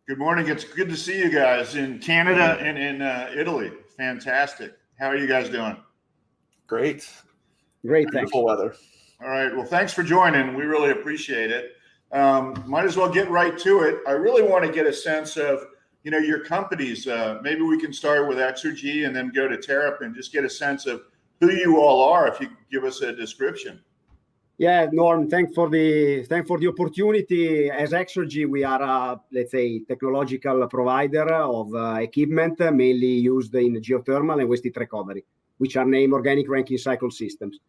Good morning. It's good to see you guys in Canada and in Italy. Fantastic. How are you guys doing? Great. Great, Beautiful weather. All right. Well, thanks for joining. We really appreciate it. Might as well get right to it. I really want to get a sense of, your companies. Maybe we can start with Exergy and then go to Terrapin. Just get a sense of who you all are. If you could give us a description. Yeah, Norm, thanks for the opportunity. As Exergy, we are let's say, technological provider of equipment mainly used in geothermal and waste heat recovery, which are named organic ranking cycle systems.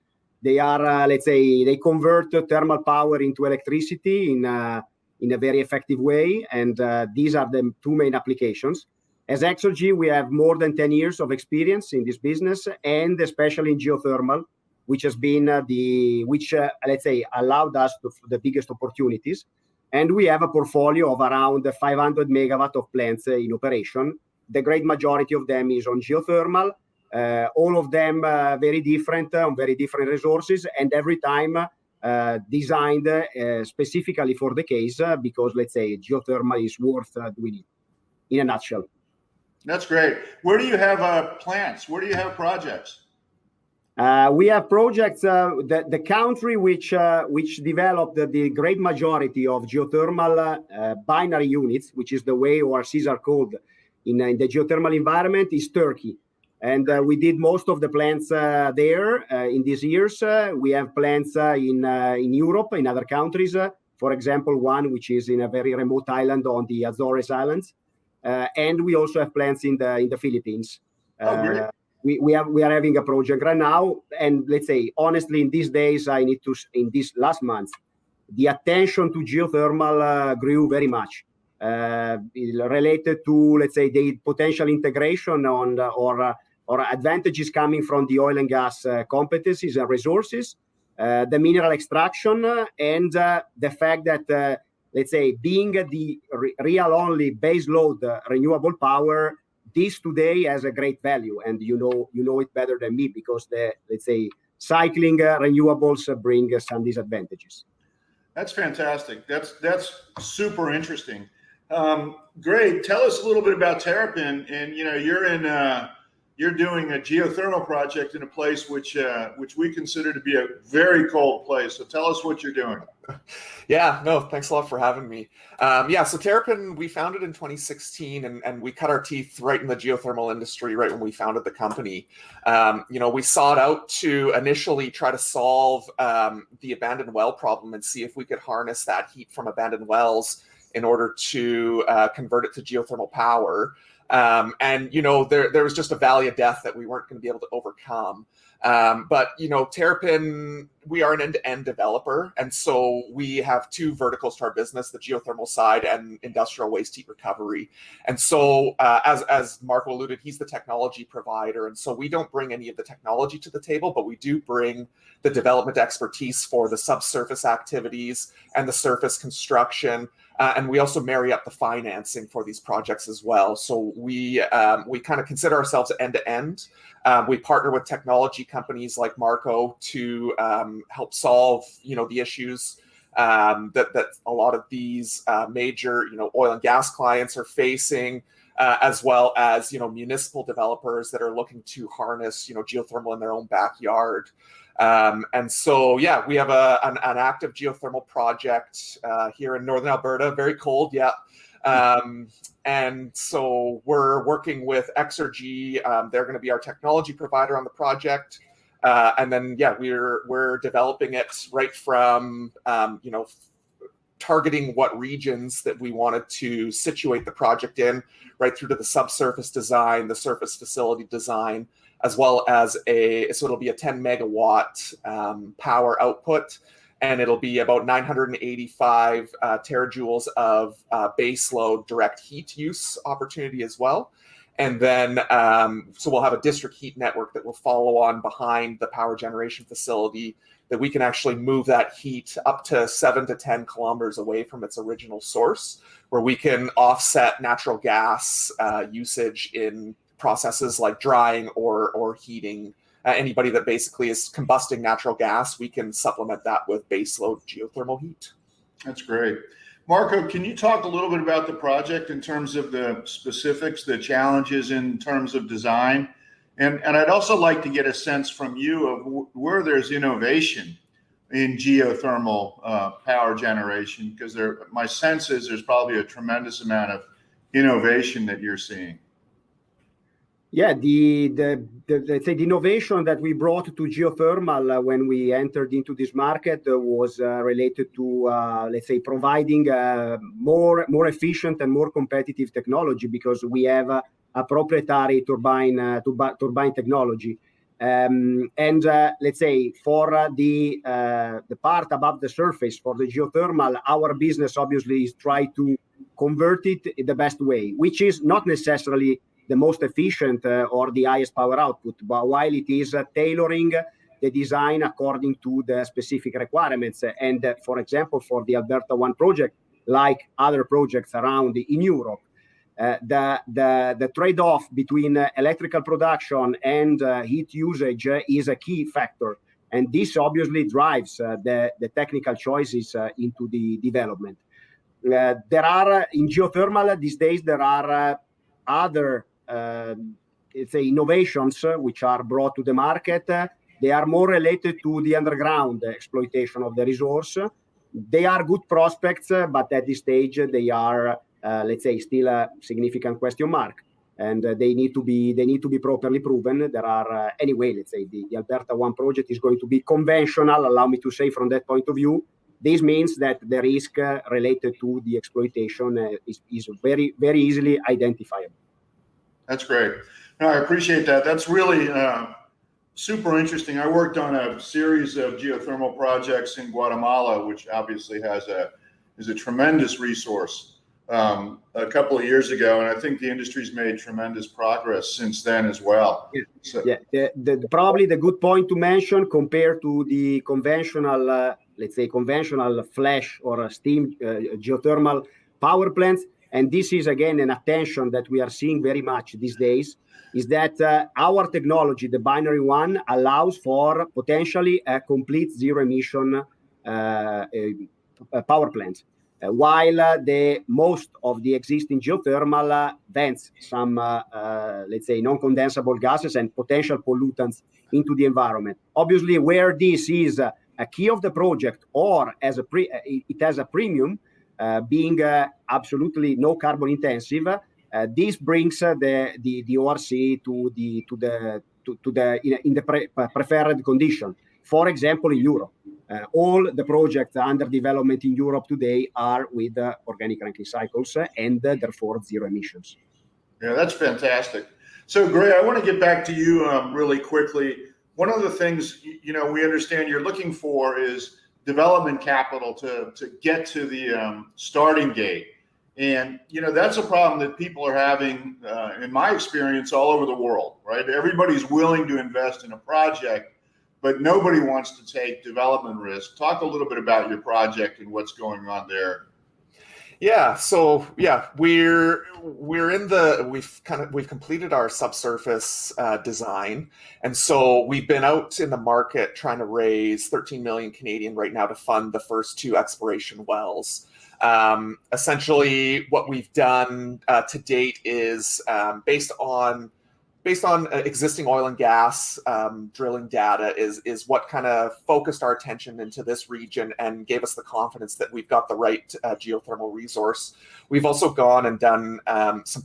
They are, let's say, they convert thermal power into electricity in a very effective way, and these are the two main applications. As Exergy, we have more than 10 years of experience in this business, and especially in geothermal, which has been let's say, allowed us the biggest opportunities. And we have a portfolio of around 500 megawatt of plants in operation. The great majority of them is on geothermal, all of them very different, on very different resources, and every time designed specifically for the case, because, let's say, geothermal is worth doing it, in a nutshell. That's great. Where do you have plants? Where do you have projects? We have projects, the country which developed the great majority of geothermal binary units, which is the way ORCs are called in the geothermal environment, is Turkey. And we did most of the plants there in these years. We have plants in Europe, in other countries. For example, one which is in a very remote island on the Azores Islands. And we also have plants in the Philippines. Oh, great. We are having a project right now, and let's say, honestly, in these days, in this last month, the attention to geothermal grew very much, related to, let's say, the potential integration on or advantages coming from the oil and gas competencies and resources, the mineral extraction, and the fact that let's say, being the real only base load renewable power, this today has a great value, and you know it better than me, because let's say, cycling renewables bring some disadvantages. That's fantastic. That's super interesting. Great. Tell us a little bit about Terrapin, and you're doing a geothermal project in a place which we consider to be a very cold place. So tell us what you're doing. Yeah, no, thanks a lot for having me. So Terrapin, we founded in 2016, and we cut our teeth right in the geothermal industry right when we founded the company. We sought out to initially try to solve the abandoned well problem and see if we could harness that heat from abandoned wells in order to convert it to geothermal power. There was just a valley of death that we weren't going to be able to overcome. But Terrapin, we are an end-to-end developer. And so we have two verticals to our business, the geothermal side and industrial waste heat recovery. And so as Marco alluded, he's the technology provider. And so we don't bring any of the technology to the table, but we do bring the development expertise for the subsurface activities and the surface construction. And we also marry up the financing for these projects as well. So we kind of consider ourselves end-to-end. We partner with technology companies like Marco to help solve, the issues that a lot of these major, oil and gas clients are facing, as well as, municipal developers that are looking to harness, geothermal in their own backyard. And so, we have an active geothermal project here in Northern Alberta, very cold, and so we're working with Exergy. They're going to be our technology provider on the project. And then, we're developing it right from, targeting what regions that we wanted to situate the project in, right through to the subsurface design, the surface facility design, as well as so it'll be a 10 megawatt power output, and it'll be about 985 terajoules of baseload direct heat use opportunity as well. And then, so we'll have a district heat network that will follow on behind the power generation facility, that we can actually move that heat up to 7 to 10 kilometers away from its original source, where we can offset natural gas usage in processes like drying or heating. Anybody that basically is combusting natural gas, we can supplement that with baseload geothermal heat. That's great. Marco, can you talk a little bit about the project in terms of the specifics, the challenges in terms of design? And I'd also like to get a sense from you of where there's innovation in geothermal power generation, because my sense is there's probably a tremendous amount of innovation that you're seeing. Yeah, let's say the innovation that we brought to geothermal when we entered into this market was related to, let's say, providing more efficient and more competitive technology, because we have a proprietary turbine technology. Let's say for the part above the surface for the geothermal, our business obviously is try to convert it in the best way, which is not necessarily the most efficient or the highest power output, but while it is tailoring the design according to the specific requirements. And for example, for the Alberta 1 project, like other projects around in Europe, the trade-off between electrical production and heat usage is a key factor. And this obviously drives the technical choices into the development. There are, in geothermal these days, there are other let's say innovations which are brought to the market. They are more related to the underground exploitation of the resource. They are good prospects, but at this stage they are let's say still a significant question mark, and they need to be properly proven. There are anyway, let's say the Alberta 1 project is going to be conventional, allow me to say, from that point of view. This means that the risk related to the exploitation is very, very easily identifiable. That's great. No, I appreciate that. That's really super interesting. I worked on a series of geothermal projects in Guatemala, which obviously is a tremendous resource a couple of years ago, and I think the industry's made tremendous progress since then as well. Yeah. So, yeah. Probably the good point to mention compared to the conventional, let's say conventional flash or steam geothermal power plants, and this is again an attention that we are seeing very much these days, is that our technology, the binary one, allows for potentially a complete zero emission power plants, while the most of the existing geothermal vents some let's say non-condensable gases and potential pollutants into the environment. Obviously, where this is a key of the project, or as it has a premium, being absolutely no carbon intensive, this brings the ORC to the in the preferred condition. For example, in Europe, all the projects under development in Europe today are with organic ranking cycles and therefore zero emissions. Yeah, that's fantastic. So, Gray, I want to get back to you really quickly. One of the things we understand you're looking for is development capital to get to the starting gate, and that's a problem that people are having, in my experience, all over the world. Right? Everybody's willing to invest in a project, but nobody wants to take development risk. Talk a little bit about your project and what's going on there. Yeah, so we're we've completed our subsurface design, and so we've been out in the market trying to raise 13 million Canadian right now to fund the first 2 exploration wells. Essentially, what we've done to date is based on existing oil and gas drilling data is what kind of focused our attention into this region and gave us the confidence that we've got the right geothermal resource. We've also gone and done some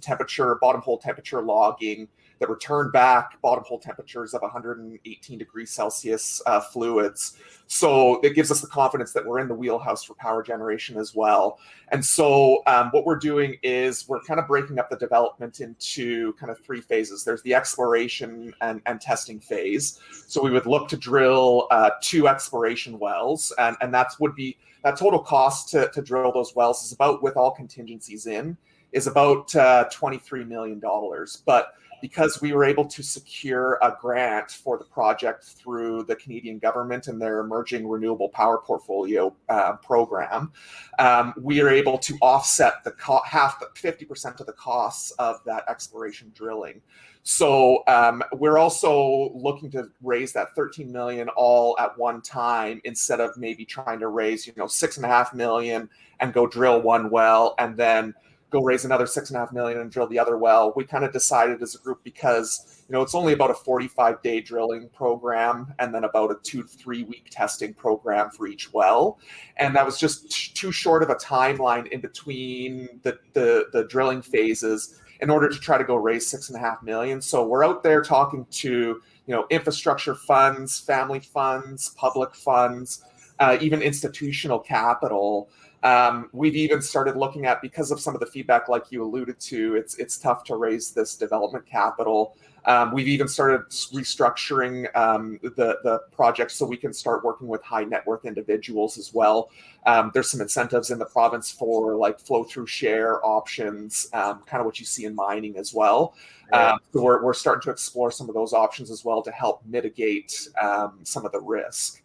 bottom hole temperature logging that returned back bottom hole temperatures of 118 degrees Celsius fluids. So it gives us the confidence that we're in the wheelhouse for power generation as well. And so what we're doing is we're kind of breaking up the development into kind of 3 phases. There's the exploration and testing phase. So we would look to drill 2 exploration wells, and that total cost to drill those wells is about, with all contingencies in, is about $23 million. But because we were able to secure a grant for the project through the Canadian government and their emerging renewable power portfolio program, we are able to offset the 50% of the costs of that exploration drilling. So we're also looking to raise that 13 million all at one time, instead of maybe trying to raise, 6.5 million and go drill one well and then go raise another 6.5 million and drill the other well. We kind of decided as a group, because it's only about a 45-day drilling program and then about a 2 to 3 week testing program for each well, and that was just too short of a timeline in between the drilling phases in order to try to go raise 6.5 million. So we're out there talking to infrastructure funds, family funds, public funds, even institutional capital. We've even started looking at, because of some of the feedback like you alluded to, it's tough to raise this development capital. We've even started restructuring the project so we can start working with high net worth individuals as well. There's some incentives in the province for like flow through share options, kind of what you see in mining as well. So we're starting to explore some of those options as well to help mitigate some of the risk.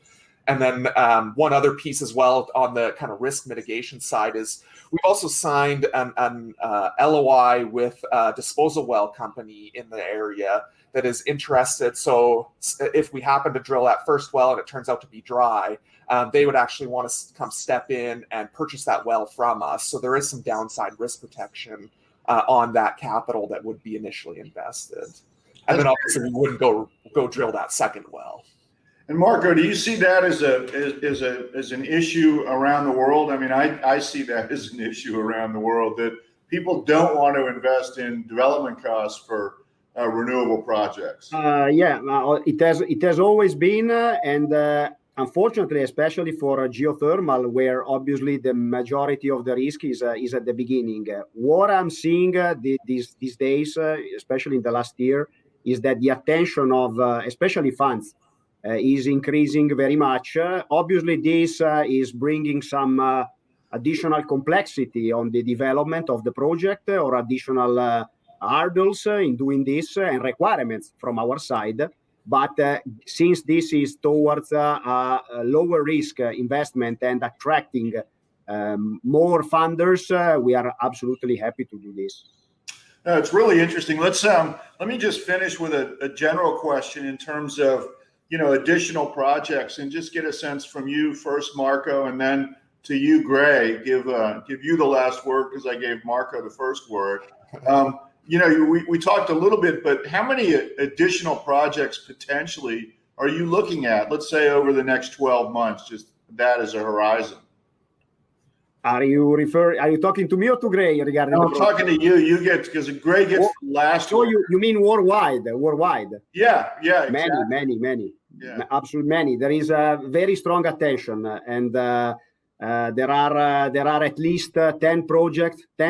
And then one other piece as well on the kind of risk mitigation side is we've also signed an LOI with a disposal well company in the area that is interested. So if we happen to drill that first well and it turns out to be dry, they would actually want to come step in and purchase that well from us. So there is some downside risk protection on that capital that would be initially invested. And then obviously we wouldn't go drill that second well. And Marco, do you see that as an issue around the world? I mean, I see that as an issue around the world, that people don't want to invest in development costs for renewable projects. It has always been, and unfortunately, especially for geothermal, where obviously the majority of the risk is at the beginning. What I'm seeing these days, especially in the last year, is that the attention of especially funds is increasing very much. Obviously, this is bringing some additional complexity on the development of the project, or additional hurdles in doing this, and requirements from our side. But since this is towards a lower risk investment and attracting more funders, we are absolutely happy to do this. It's really interesting. Let me just finish with a general question in terms of additional projects, and just get a sense from you first, Marco, and then to you, Gray. Give you the last word, because I gave Marco the first word. We talked a little bit, but how many additional projects potentially are you looking at? Let's say over the next 12 months, just that as a horizon. Are you talking to me or to Gray regarding? No, I'm talking to you. You get, because Gray gets last. So you mean worldwide? Yeah, exactly. Many. Yeah. Absolutely many. There is a very strong attention, and there are at least 10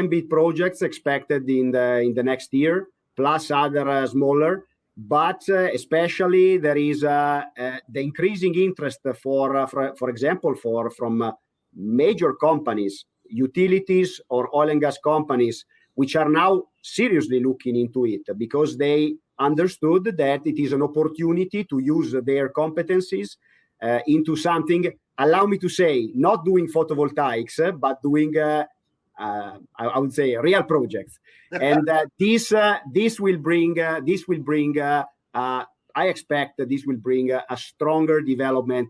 big projects expected in the next year, plus other smaller. But especially there is the increasing interest for example, from major companies, utilities or oil and gas companies, which are now seriously looking into it, because they understood that it is an opportunity to use their competencies into something, allow me to say, not doing photovoltaics, but doing I would say real projects. And this will bring I expect that this will bring a stronger development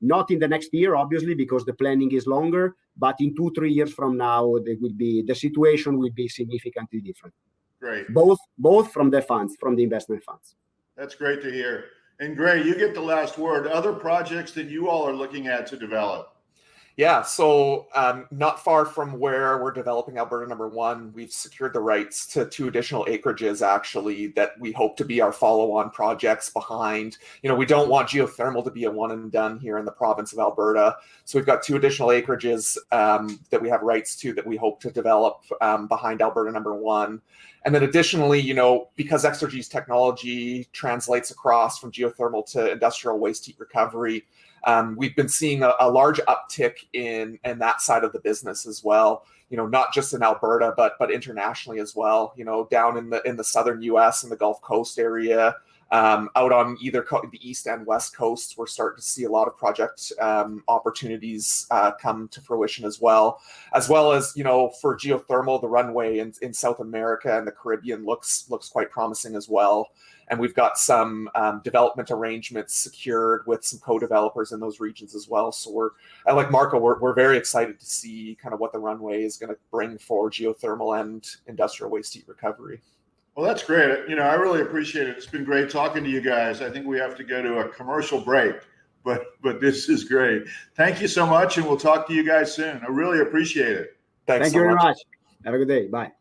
not in the next year, obviously, because the planning is longer, but in 2-3 years from now, the situation will be significantly different. Great. Both from the investment funds. That's great to hear. And Gray, you get the last word. Other projects that you all are looking at to develop? Yeah, so not far from where we're developing Alberta number 1, we've secured the rights to 2 additional acreages, actually, that we hope to be our follow-on projects behind. We don't want geothermal to be a one and done here in the province of Alberta. So we've got 2 additional acreages that we have rights to that we hope to develop behind Alberta number 1. And then additionally, because Exergy's technology translates across from geothermal to industrial waste heat recovery, we've been seeing a large uptick in that side of the business as well. Not just in Alberta, but internationally as well. Down in the southern U.S. and the Gulf Coast area, out on either the east and west coasts, we're starting to see a lot of project opportunities come to fruition as well as for geothermal. The runway in South America and the Caribbean looks quite promising as well. And we've got some development arrangements secured with some co-developers in those regions as well. So like Marco, we're very excited to see kind of what the runway is going to bring for geothermal and industrial waste heat recovery. Well, that's great. I really appreciate it. It's been great talking to you guys. I think we have to go to a commercial break, but this is great. Thank you so much, and we'll talk to you guys soon. I really appreciate it. Thank you very much. Have a good day. Bye.